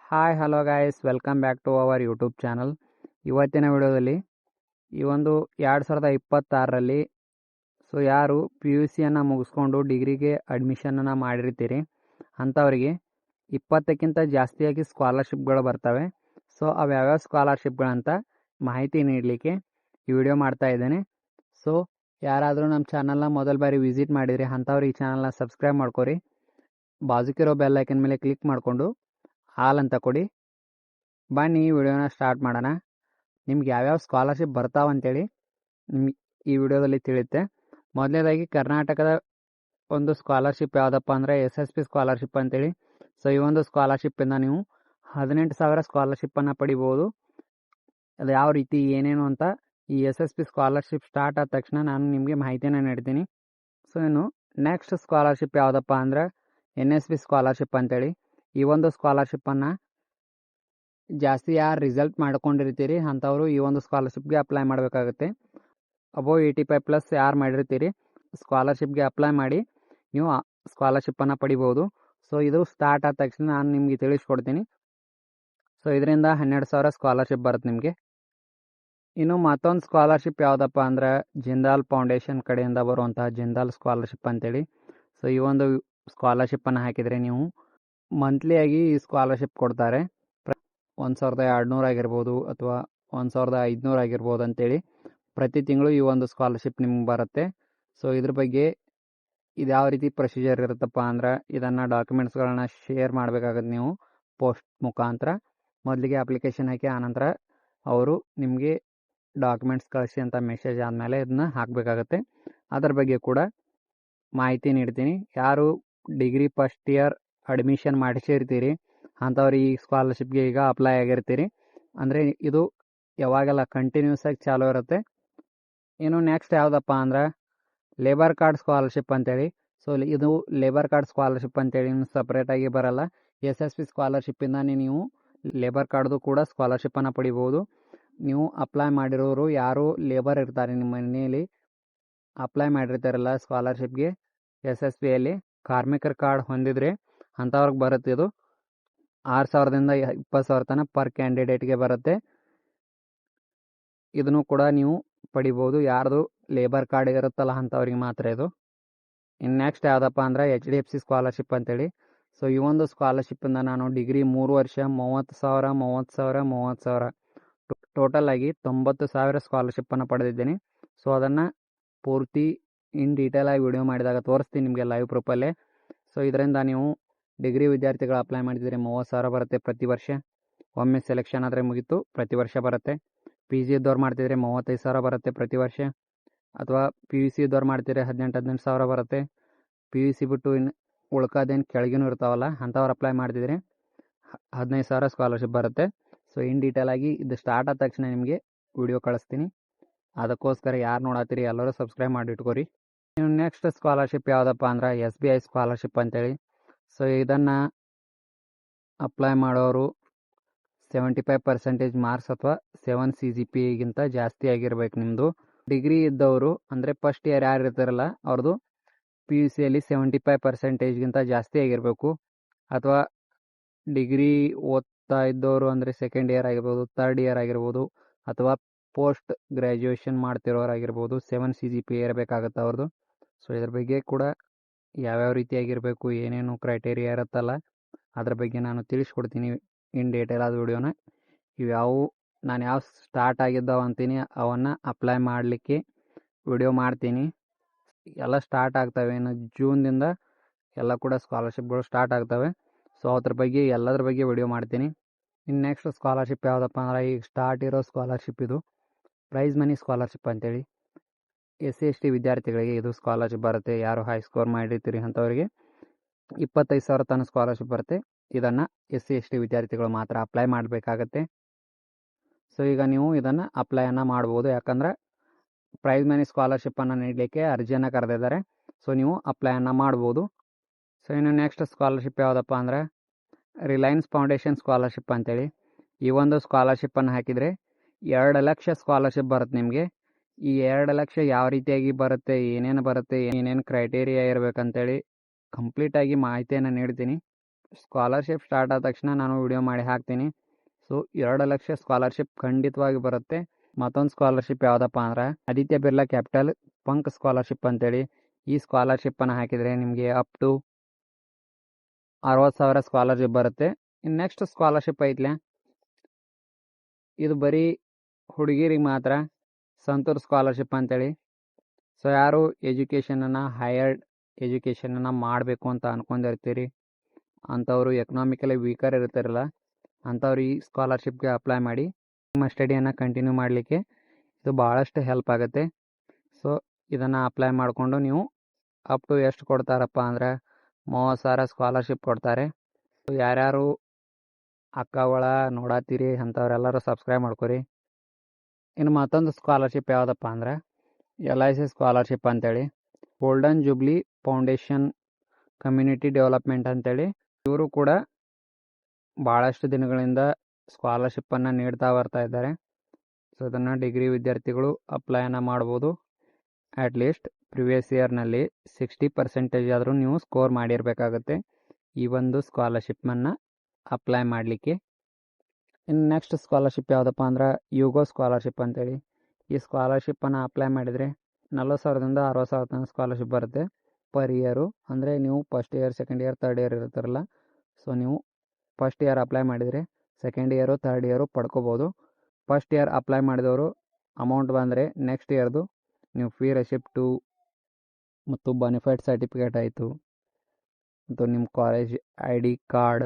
Hi hello guys welcome back to our YouTube channel. ಇವತ್ತಿನ ವಿಡಿಯೋದಲ್ಲಿ ಈ ಒಂದು 2026ರಲ್ಲಿ ಯಾರು ಪಿ ಯು ಸಿಯನ್ನು ಮುಗಿಸ್ಕೊಂಡು ಡಿಗ್ರಿಗೆ ಅಡ್ಮಿಷನನ್ನು ಮಾಡಿರ್ತೀರಿ ಅಂಥವರಿಗೆ 20ಕ್ಕಿಂತ ಜಾಸ್ತಿಯಾಗಿ ಸ್ಕಾಲರ್ಶಿಪ್ಗಳು ಬರ್ತವೆ. ಅವು ಯಾವ್ಯಾವ ಸ್ಕಾಲರ್ಶಿಪ್ಗಳಂತ ಮಾಹಿತಿ ನೀಡಲಿಕ್ಕೆ ಈ ವಿಡಿಯೋ ಮಾಡ್ತಾ ಇದ್ದೇನೆ. ಯಾರಾದರೂ ನಮ್ಮ ಚಾನಲ್ನ ಮೊದಲ ಬಾರಿ ವಿಸಿಟ್ ಮಾಡಿದರೆ ಅಂಥವ್ರು ಈ ಚಾನಲ್ನ ಸಬ್ಸ್ಕ್ರೈಬ್ ಮಾಡ್ಕೊರಿ, ಬಾಜುಕಿರೋ ಬೆಲ್ ಐಕನ್ ಮೇಲೆ ಕ್ಲಿಕ್ ಮಾಡಿಕೊಂಡು ಆಲ್ ಅಂತ ಕೊಡಿ. ಬನ್ನಿ ಈ ವಿಡಿಯೋನ ಸ್ಟಾರ್ಟ್ ಮಾಡೋಣ. ನಿಮ್ಗೆ ಯಾವ್ಯಾವ ಸ್ಕಾಲರ್ಶಿಪ್ ಬರ್ತಾವಂತೇಳಿ ನಿಮ್ಗೆ ಈ ವಿಡಿಯೋದಲ್ಲಿ ತಿಳಿಯುತ್ತೆ. ಮೊದಲನೇದಾಗಿ ಕರ್ನಾಟಕದ ಒಂದು ಸ್ಕಾಲರ್ಶಿಪ್ ಯಾವುದಪ್ಪ ಅಂದರೆ SSP ಸ್ಕಾಲರ್ಶಿಪ್ ಅಂತೇಳಿ. ಈ ಒಂದು ಸ್ಕಾಲರ್ಶಿಪ್ಪಿಂದ ನೀವು 18,000 ಸ್ಕಾಲರ್ಶಿಪ್ಪನ್ನು ಪಡಿಬೋದು. ಅದು ಯಾವ ರೀತಿ ಏನೇನು ಅಂತ ಈ SSP ಸ್ಕಾಲರ್ಶಿಪ್ ಸ್ಟಾರ್ಟ್ ಆದ ತಕ್ಷಣ ನಾನು ನಿಮಗೆ ಮಾಹಿತಿಯನ್ನು ನೀಡ್ತೀನಿ. ಇನ್ನು ನೆಕ್ಸ್ಟ್ ಸ್ಕಾಲರ್ಶಿಪ್ ಯಾವುದಪ್ಪ ಅಂದ್ರೆ NSP ಸ್ಕಾಲರ್ಶಿಪ್ ಅಂತೇಳಿ. ಈ ಒಂದು ಸ್ಕಾಲರ್ಶಿಪ್ಪನ್ನು ಜಾಸ್ತಿ ಯಾರು ರಿಸಲ್ಟ್ ಮಾಡ್ಕೊಂಡಿರ್ತೀರಿ ಅಂಥವರು ಈ ಒಂದು ಸ್ಕಾಲರ್ಶಿಪ್ಗೆ ಅಪ್ಲೈ ಮಾಡಬೇಕಾಗುತ್ತೆ. ಅಬೋ 85+ ಯಾರು ಮಾಡಿರ್ತೀರಿ ಸ್ಕಾಲರ್ಶಿಪ್ಗೆ ಅಪ್ಲೈ ಮಾಡಿ ನೀವು ಸ್ಕಾಲರ್ಶಿಪ್ಪನ್ನು ಪಡಿಬೋದು. ಇದು ಸ್ಟಾರ್ಟ್ ಆದ ತಕ್ಷಣ ನಾನು ನಿಮಗೆ ತಿಳಿಸ್ಕೊಡ್ತೀನಿ. ಇದರಿಂದ 12,000 ಸ್ಕಾಲರ್ಶಿಪ್ ಬರುತ್ತೆ ನಿಮಗೆ. ಇನ್ನು ಮತ್ತೊಂದು ಸ್ಕಾಲರ್ಶಿಪ್ ಯಾವುದಪ್ಪ ಅಂದ್ರೆ ಜಿಂದಾಲ್ ಫೌಂಡೇಶನ್ ಕಡೆಯಿಂದ ಬರುವಂತಹ ಜಿಂದಾಲ್ ಸ್ಕಾಲರ್ಶಿಪ್ ಅಂತೇಳಿ. ಈ ಒಂದು ಸ್ಕಾಲರ್ಶಿಪ್ಪನ್ನು ಹಾಕಿದರೆ ನೀವು ಮಂತ್ಲಿಯಾಗಿ ಈ ಸ್ಕಾಲರ್ಶಿಪ್ ಕೊಡ್ತಾರೆ. 1,200 ಆಗಿರ್ಬೋದು ಅಥವಾ 1,500 ಆಗಿರ್ಬೋದು ಅಂತೇಳಿ ಪ್ರತಿ ತಿಂಗಳು ಈ ಒಂದು ಸ್ಕಾಲರ್ಶಿಪ್ ನಿಮ್ಗೆ ಬರುತ್ತೆ. ಇದ್ರ ಬಗ್ಗೆ ಇದು ಯಾವ ರೀತಿ ಪ್ರೊಸೀಜರ್ ಇರುತ್ತಪ್ಪ ಅಂದ್ರೆ ಇದನ್ನು ಡಾಕ್ಯುಮೆಂಟ್ಸ್ಗಳನ್ನ ಶೇರ್ ಮಾಡಬೇಕಾಗುತ್ತೆ ನೀವು ಪೋಸ್ಟ್ ಮುಖಾಂತರ. ಮೊದಲಿಗೆ ಅಪ್ಲಿಕೇಶನ್ ಹಾಕಿ ಆನಂತರ ಅವರು ನಿಮಗೆ ಡಾಕ್ಯುಮೆಂಟ್ಸ್ ಕಳಿಸಿ ಅಂತ ಮೆಸೇಜ್ ಆದಮೇಲೆ ಇದನ್ನ ಹಾಕಬೇಕಾಗತ್ತೆ. ಅದರ ಬಗ್ಗೆ ಕೂಡ ಮಾಹಿತಿ ನೀಡ್ತೀನಿ. ಯಾರು ಡಿಗ್ರಿ ಫಸ್ಟ್ ಇಯರ್ ಅಡ್ಮಿಷನ್ ಮಾಡಿಸಿರ್ತೀರಿ ಅಂಥವ್ರು ಈ ಸ್ಕಾಲರ್ಶಿಪ್ಗೆ ಈಗ ಅಪ್ಲೈ ಆಗಿರ್ತೀರಿ ಅಂದರೆ ಇದು ಯಾವಾಗೆಲ್ಲ ಕಂಟಿನ್ಯೂಸ್ ಆಗಿ ಚಾಲೂ ಇರುತ್ತೆ. ಇನ್ನು ನೆಕ್ಸ್ಟ್ ಯಾವುದಪ್ಪ ಅಂದ್ರೆ ಲೇಬರ್ ಕಾರ್ಡ್ ಸ್ಕಾಲರ್ಶಿಪ್ ಅಂತೇಳಿ. ಇದು ಲೇಬರ್ ಕಾರ್ಡ್ ಸ್ಕಾಲರ್ಶಿಪ್ ಅಂತೇಳಿ ಸಪ್ರೇಟಾಗಿ ಬರಲ್ಲ. SSP ಸ್ಕಾಲರ್ಶಿಪ್ಪಿಂದಾನೇ ನೀವು ಲೇಬರ್ ಕಾರ್ಡ್ದು ಕೂಡ ಸ್ಕಾಲರ್ಶಿಪ್ಪನ್ನು ಪಡಿಬೋದು. ನೀವು ಅಪ್ಲೈ ಮಾಡಿರೋರು ಯಾರು ಲೇಬರ್ ಇರ್ತಾರೆ ನಿಮ್ಮ ಮನೆಯಲ್ಲಿ ಅಪ್ಲೈ ಮಾಡಿರ್ತಾರಲ್ಲ ಸ್ಕಾಲರ್ಶಿಪ್ಗೆ SSPಯಲ್ಲಿ ಕಾರ್ಮಿಕರ ಕಾರ್ಡ್ ಹೊಂದಿದ್ರೆ ಅಂಥವ್ರಿಗೆ ಬರುತ್ತೆ. ಇದು 6,000ದಿಂದ 20,000 ತನಕ ಪರ್ ಕ್ಯಾಂಡಿಡೇಟ್ಗೆ ಬರುತ್ತೆ. ಇದನ್ನು ಕೂಡ ನೀವು ಪಡಿಬೋದು. ಯಾರ್ದು ಲೇಬರ್ ಕಾರ್ಡ್ ಇರುತ್ತಲ್ಲ ಅಂಥವ್ರಿಗೆ ಮಾತ್ರ ಇದು. ಇನ್ನು ನೆಕ್ಸ್ಟ್ ಯಾವುದಪ್ಪ ಅಂದ್ರೆ HDFC ಸ್ಕಾಲರ್ಶಿಪ್ ಅಂತೇಳಿ. ಈ ಒಂದು ಸ್ಕಾಲರ್ಶಿಪ್ಪಿಂದ ನಾನು ಡಿಗ್ರಿ 3 ವರ್ಷ 30,000 ಟೋಟಲ್ ಆಗಿ 90,000 ಸ್ಕಾಲರ್ಶಿಪ್ಪನ್ನು ಪಡೆದಿದ್ದೀನಿ. ಅದನ್ನು ಪೂರ್ತಿ ಇನ್ ಡೀಟೇಲ್ ಆಗಿ ವಿಡಿಯೋ ಮಾಡಿದಾಗ ತೋರಿಸ್ತೀನಿ ನಿಮಗೆ ಲೈವ್ ಪ್ರೂಫಲ್ಲೇ. ಇದರಿಂದ ನೀವು ಡಿಗ್ರಿ ವಿದ್ಯಾರ್ಥಿಗಳು ಅಪ್ಲೈ ಮಾಡಿದರೆ 30,000 ಬರುತ್ತೆ ಪ್ರತಿ ವರ್ಷ. ಒಮ್ಮೆ ಸೆಲೆಕ್ಷನ್ ಆದರೆ ಮುಗೀತು, ಪ್ರತಿ ವರ್ಷ ಬರುತ್ತೆ. PG ಇದ್ದವ್ರು ಮಾಡ್ತಿದ್ರೆ 35,000 ಬರುತ್ತೆ ಪ್ರತಿ ವರ್ಷ. ಅಥವಾ PUC ಇದ್ದವ್ರು ಮಾಡ್ತಿದ್ರೆ 18,000 ಬರುತ್ತೆ. PUC ಬಿಟ್ಟು ಇನ್ನು ಉಳ್ಕೋದೇನು ಕೆಳಗಿನೂ ಇರ್ತಾವಲ್ಲ ಅಂಥವ್ರು ಅಪ್ಲೈ ಮಾಡ್ತಿದ್ರೆ 15,000 ಸ್ಕಾಲರ್ಶಿಪ್ ಬರುತ್ತೆ. ಇನ್ ಡೀಟೇಲ್ ಆಗಿ ಇದು ಸ್ಟಾರ್ಟ್ ಆದ ತಕ್ಷಣ ನಿಮಗೆ ವಿಡಿಯೋ ಕಳಿಸ್ತೀನಿ. ಅದಕ್ಕೋಸ್ಕರ ಯಾರು ನೋಡತ್ತೀರಿ ಎಲ್ಲರೂ ಸಬ್ಸ್ಕ್ರೈಬ್ ಮಾಡಿ ಇಟ್ಕೋರಿ. ಇನ್ನು ನೆಕ್ಸ್ಟ್ ಸ್ಕಾಲರ್ಶಿಪ್ ಯಾವುದಪ್ಪ ಅಂದ್ರೆ SBI ಸ್ಕಾಲರ್ಶಿಪ್ ಅಂತೇಳಿ. ಇದನ್ನು ಅಪ್ಲೈ ಮಾಡೋರು 75% ಮಾರ್ಕ್ಸ್ ಅಥವಾ 7 CGPAಗಿಂತ ಜಾಸ್ತಿ ಆಗಿರ್ಬೇಕು ನಿಮ್ಮದು. ಡಿಗ್ರಿ ಇದ್ದವರು ಅಂದರೆ ಫಸ್ಟ್ ಇಯರ್ ಯಾರು ಇರ್ತಾರಲ್ಲ ಅವ್ರದ್ದು PUCಯಲ್ಲಿ 75%ಗಿಂತ ಜಾಸ್ತಿ ಆಗಿರಬೇಕು. ಅಥವಾ ಡಿಗ್ರಿ ಓದ್ತಾ ಇದ್ದವರು ಅಂದರೆ ಸೆಕೆಂಡ್ ಇಯರ್ ಆಗಿರ್ಬೋದು, ಥರ್ಡ್ ಇಯರ್ ಆಗಿರ್ಬೋದು, ಅಥವಾ ಪೋಸ್ಟ್ ಗ್ರ್ಯಾಜುಯೇಷನ್ ಮಾಡ್ತಿರೋರಾಗಿರ್ಬೋದು 7 CGPA ಇರಬೇಕಾಗತ್ತೆ ಅವ್ರದ್ದು. ಇದ್ರ ಬಗ್ಗೆ ಕೂಡ ಯಾವ್ಯಾವ ರೀತಿಯಾಗಿರಬೇಕು ಏನೇನು ಕ್ರೈಟೇರಿಯಾ ಇರುತ್ತಲ್ಲ ಅದ್ರ ಬಗ್ಗೆ ನಾನು ತಿಳಿಸ್ಕೊಡ್ತೀನಿ ಇನ್ ಡೀಟೇಲ್ ಆದ ವಿಡಿಯೋನ. ನಾನು ಯಾವ ಸ್ಟಾರ್ಟ್ ಆಗಿದ್ದಾವ ಅಂತೀನಿ ಅವನ್ನು ಅಪ್ಲೈ ಮಾಡಲಿಕ್ಕೆ ವಿಡಿಯೋ ಮಾಡ್ತೀನಿ. ಎಲ್ಲ ಸ್ಟಾರ್ಟ್ ಆಗ್ತವೆ ಇನ್ನು ಜೂನ್ದಿಂದ ಎಲ್ಲ ಕೂಡ ಸ್ಕಾಲರ್ಶಿಪ್ಗಳು ಸ್ಟಾರ್ಟ್ ಆಗ್ತವೆ. ಅದ್ರ ಬಗ್ಗೆ ಎಲ್ಲದ್ರ ಬಗ್ಗೆ ವಿಡಿಯೋ ಮಾಡ್ತೀನಿ. ಇನ್ನು ನೆಕ್ಸ್ಟ್ ಸ್ಕಾಲರ್ಶಿಪ್ ಯಾವುದಪ್ಪ ಅಂದ್ರೆ ಈಗ ಸ್ಟಾರ್ಟ್ ಇರೋ ಸ್ಕಾಲರ್ಶಿಪ್ ಇದು ಪ್ರೈಸ್ ಮನಿ ಸ್ಕಾಲರ್ಶಿಪ್ ಅಂತೇಳಿ. SC/ST ವಿದ್ಯಾರ್ಥಿಗಳಿಗೆ ಇದು ಸ್ಕಾಲರ್ಶಿಪ್ ಬರುತ್ತೆ. ಯಾರು ಹೈ ಸ್ಕೋರ್ ಮಾಡಿರ್ತೀರಿ ಅಂಥವರಿಗೆ 25,000 ತನಕ ಸ್ಕಾಲರ್ಶಿಪ್ ಬರುತ್ತೆ. ಇದನ್ನು SC/ST ವಿದ್ಯಾರ್ಥಿಗಳು ಮಾತ್ರ ಅಪ್ಲೈ ಮಾಡಬೇಕಾಗತ್ತೆ. ಈಗ ನೀವು ಇದನ್ನು ಅಪ್ಲೈಯನ್ನು ಮಾಡ್ಬೋದು. ಯಾಕಂದರೆ ಪ್ರೈಸ್ ಮನಿ ಸ್ಕಾಲರ್ಶಿಪ್ಪನ್ನು ನೀಡಲಿಕ್ಕೆ ಅರ್ಜಿಯನ್ನು ಕರೆದಿದ್ದಾರೆ. ನೀವು ಅಪ್ಲೈಯನ್ನು ಮಾಡ್ಬೋದು. ಇನ್ನು ನೆಕ್ಸ್ಟ್ ಸ್ಕಾಲರ್ಶಿಪ್ ಯಾವುದಪ್ಪ ಅಂದರೆ ರಿಲಯನ್ಸ್ ಫೌಂಡೇಶನ್ ಸ್ಕಾಲರ್ಶಿಪ್ ಅಂತೇಳಿ. ಈ ಒಂದು ಸ್ಕಾಲರ್ಶಿಪ್ಪನ್ನು ಹಾಕಿದರೆ 2 ಲಕ್ಷ ಸ್ಕಾಲರ್ಶಿಪ್ ಬರುತ್ತೆ ನಿಮಗೆ. ಈ 2 ಲಕ್ಷ ಯಾವ ರೀತಿಯಾಗಿ ಬರುತ್ತೆ, ಏನೇನು ಬರುತ್ತೆ, ಏನೇನು ಕ್ರೈಟೇರಿಯಾ ಇರಬೇಕಂತೇಳಿ ಕಂಪ್ಲೀಟಾಗಿ ಮಾಹಿತಿಯನ್ನು ನೀಡ್ತೀನಿ. ಸ್ಕಾಲರ್ಶಿಪ್ ಸ್ಟಾರ್ಟ್ ಆದ ತಕ್ಷಣ ನಾನು ವಿಡಿಯೋ ಮಾಡಿ ಹಾಕ್ತೀನಿ. ಸೊ 2 ಲಕ್ಷ ಸ್ಕಾಲರ್ಶಿಪ್ ಖಂಡಿತವಾಗಿ ಬರುತ್ತೆ. ಮತ್ತೊಂದು ಸ್ಕಾಲರ್ಶಿಪ್ ಯಾವುದಪ್ಪ ಅಂದ್ರೆ ಆದಿತ್ಯ ಬಿರ್ಲಾ ಕ್ಯಾಪಿಟಲ್ ಪಂಕ್ ಸ್ಕಾಲರ್ಶಿಪ್ ಅಂತೇಳಿ. ಈ ಸ್ಕಾಲರ್ಶಿಪ್ಪನ್ನು ಹಾಕಿದರೆ ನಿಮಗೆ ಅಪ್ ಟು 60,000 ಸ್ಕಾಲರ್ಶಿಪ್ ಬರುತ್ತೆ. ಇನ್ನು ನೆಕ್ಸ್ಟ್ ಸ್ಕಾಲರ್ಶಿಪ್ ಐತ್ಲೆ, ಇದು ಬರೀ ಹುಡುಗಿರಿಗೆ ಮಾತ್ರ, ಸಂತೂರ್ ಸ್ಕಾಲರ್ಶಿಪ್ ಅಂತೇಳಿ. ಸೊ ಯಾರು ಹೈಯರ್ ಎಜುಕೇಷನನ್ನು ಮಾಡಬೇಕು ಅಂತ ಅಂದ್ಕೊಂಡಿರ್ತೀರಿ, ಅಂಥವರು ಎಕನಾಮಿಕಲಿ ವೀಕರ್ ಇರ್ತಾರಲ್ಲ ಅಂಥವ್ರು ಈ ಸ್ಕಾಲರ್ಶಿಪ್ಗೆ ಅಪ್ಲೈ ಮಾಡಿ ನಿಮ್ಮ ಸ್ಟಡಿಯನ್ನು ಕಂಟಿನ್ಯೂ ಮಾಡಲಿಕ್ಕೆ ಇದು ಭಾಳಷ್ಟು ಹೆಲ್ಪ್ ಆಗುತ್ತೆ. ಸೊ ಇದನ್ನು ಅಪ್ಲೈ ಮಾಡಿಕೊಂಡು ನೀವು ಅಪ್ ಟು ಎಷ್ಟು ಕೊಡ್ತಾರಪ್ಪ ಅಂದ್ರೆ 30,000 ಸ್ಕಾಲರ್ಶಿಪ್ ಕೊಡ್ತಾರೆ. ಸೊ ಯಾರ್ಯಾರು ಅಕ್ಕಗಳ ನೋಡತ್ತೀರಿ ಅಂಥವ್ರೆಲ್ಲರೂ ಸಬ್ಸ್ಕ್ರೈಬ್ ಮಾಡ್ಕೊರಿ. ಇನ್ನು ಮತ್ತೊಂದು ಸ್ಕಾಲರ್ಶಿಪ್ ಯಾವುದಪ್ಪ ಅಂದ್ರೆ LIC ಸ್ಕಾಲರ್ಶಿಪ್ ಅಂತೇಳಿ. Golden jubilee foundation community development ಅಂತೇಳಿ. ಇವರು ಕೂಡ ಭಾಳಷ್ಟು ದಿನಗಳಿಂದ ಸ್ಕಾಲರ್ಶಿಪ್ಪನ್ನು ನೀಡ್ತಾ ಬರ್ತಾ ಇದ್ದಾರೆ. ಸೊ ಇದನ್ನು ಡಿಗ್ರಿ ವಿದ್ಯಾರ್ಥಿಗಳು ಅಪ್ಲೈನ ಮಾಡ್ಬೋದು. ಅಟ್ಲೀಸ್ಟ್ ಪ್ರಿವಿಯಸ್ ಇಯರ್ನಲ್ಲಿ 60% ಆದರೂ ನೀವು ಸ್ಕೋರ್ ಮಾಡಿರಬೇಕಾಗುತ್ತೆ ಈ ಒಂದು ಸ್ಕಾಲರ್ಶಿಪ್ಪನ್ನು ಅಪ್ಲೈ ಮಾಡಲಿಕ್ಕೆ. ಇನ್ನು ನೆಕ್ಸ್ಟ್ ಸ್ಕಾಲರ್ಶಿಪ್ ಯಾವುದಪ್ಪ ಅಂದ್ರೆ ಯುಗೋ ಸ್ಕಾಲರ್ಶಿಪ್ ಅಂತೇಳಿ. ಈ ಸ್ಕಾಲರ್ಶಿಪ್ಪನ್ನು ಅಪ್ಲೈ ಮಾಡಿದರೆ 40,000ದಿಂದ 60,000 ತನಕ ಸ್ಕಾಲರ್ಶಿಪ್ ಬರುತ್ತೆ ಪರ್ ಇಯರು. ಅಂದರೆ ನೀವು first year, second year, third year ಇರ್ತಾರಲ್ಲ, ಸೊ ನೀವು ಫಸ್ಟ್ ಇಯರ್ ಅಪ್ಲೈ ಮಾಡಿದರೆ ಸೆಕೆಂಡ್ ಇಯರು, ಥರ್ಡ್ ಇಯರು ಪಡ್ಕೋಬೋದು. ಫಸ್ಟ್ ಇಯರ್ ಅಪ್ಲೈ ಮಾಡಿದವರು ಅಮೌಂಟ್ ಬಂದರೆ ನೆಕ್ಸ್ಟ್ ಇಯರ್ದು ನೀವು ಫೀ ರೆಸಿಪ್ಟು ಮತ್ತು ಬೆನಿಫಿಟ್ ಸರ್ಟಿಫಿಕೇಟ್ ಆಯಿತು, ಮತ್ತು ನಿಮ್ಮ college ID card,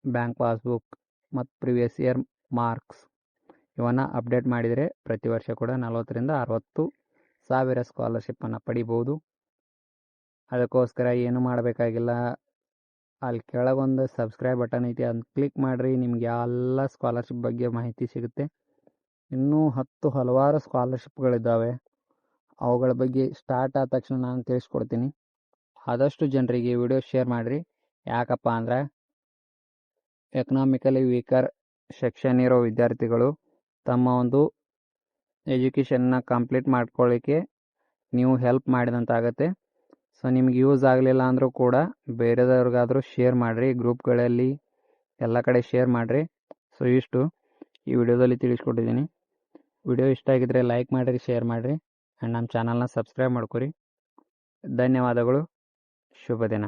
bank passbook ಮತ್ತು ಪ್ರಿವಿಯಸ್ ಇಯರ್ ಮಾರ್ಕ್ಸ್ ಇವನ್ನು ಅಪ್ಡೇಟ್ ಮಾಡಿದರೆ ಪ್ರತಿ ವರ್ಷ ಕೂಡ 40,000ರಿಂದ 60,000 ಸ್ಕಾಲರ್ಶಿಪ್ಪನ್ನು ಪಡಿಬೋದು. ಅದಕ್ಕೋಸ್ಕರ ಏನು ಮಾಡಬೇಕಾಗಿಲ್ಲ, ಅಲ್ಲಿ ಕೆಳಗೊಂದು ಸಬ್ಸ್ಕ್ರೈಬ್ ಬಟನ್ ಐತಿ, ಅದನ್ನು ಕ್ಲಿಕ್ ಮಾಡಿರಿ. ನಿಮ್ಗೆ ಎಲ್ಲ ಸ್ಕಾಲರ್ಶಿಪ್ ಬಗ್ಗೆ ಮಾಹಿತಿ ಸಿಗುತ್ತೆ. ಇನ್ನೂ ಹಲವಾರು ಸ್ಕಾಲರ್ಶಿಪ್ಗಳಿದ್ದಾವೆ, ಅವುಗಳ ಬಗ್ಗೆ ಸ್ಟಾರ್ಟ್ ಆದ ತಕ್ಷಣ ನಾನು ತಿಳಿಸ್ಕೊಡ್ತೀನಿ. ಆದಷ್ಟು ಜನರಿಗೆ ವಿಡಿಯೋ ಶೇರ್ ಮಾಡಿರಿ. ಯಾಕಪ್ಪ ಅಂದ್ರೆ ಎಕನಾಮಿಕಲಿ ವೀಕರ್ ಸೆಕ್ಷನ್ ಇರೋ ವಿದ್ಯಾರ್ಥಿಗಳು ತಮ್ಮ ಒಂದು ಎಜುಕೇಷನ್ನ ಕಂಪ್ಲೀಟ್ ಮಾಡ್ಕೊಳ್ಳಿಕ್ಕೆ ನೀವು ಹೆಲ್ಪ್ ಮಾಡಿದಂತಾಗತ್ತೆ. ಸೊ ನಿಮ್ಗೆ ಯೂಸ್ ಆಗಲಿಲ್ಲ ಅಂದರೂ ಕೂಡ ಬೇರೆದವ್ರಿಗಾದರೂ ಶೇರ್ ಮಾಡಿರಿ, ಗ್ರೂಪ್ಗಳಲ್ಲಿ ಎಲ್ಲ ಕಡೆ ಶೇರ್ ಮಾಡಿರಿ. ಸೊ ಇಷ್ಟು ಈ ವಿಡಿಯೋದಲ್ಲಿ ತಿಳಿಸ್ಕೊಟ್ಟಿದ್ದೀನಿ. ವಿಡಿಯೋ ಇಷ್ಟ ಆಗಿದ್ದರೆ ಲೈಕ್ ಮಾಡಿರಿ, ಶೇರ್ ಮಾಡಿರಿ, ಆ್ಯಂಡ್ ನಮ್ಮ ಚಾನಲ್ನ ಸಬ್ಸ್ಕ್ರೈಬ್ ಮಾಡ್ಕೊರಿ. ಧನ್ಯವಾದಗಳು. ಶುಭ ದಿನ.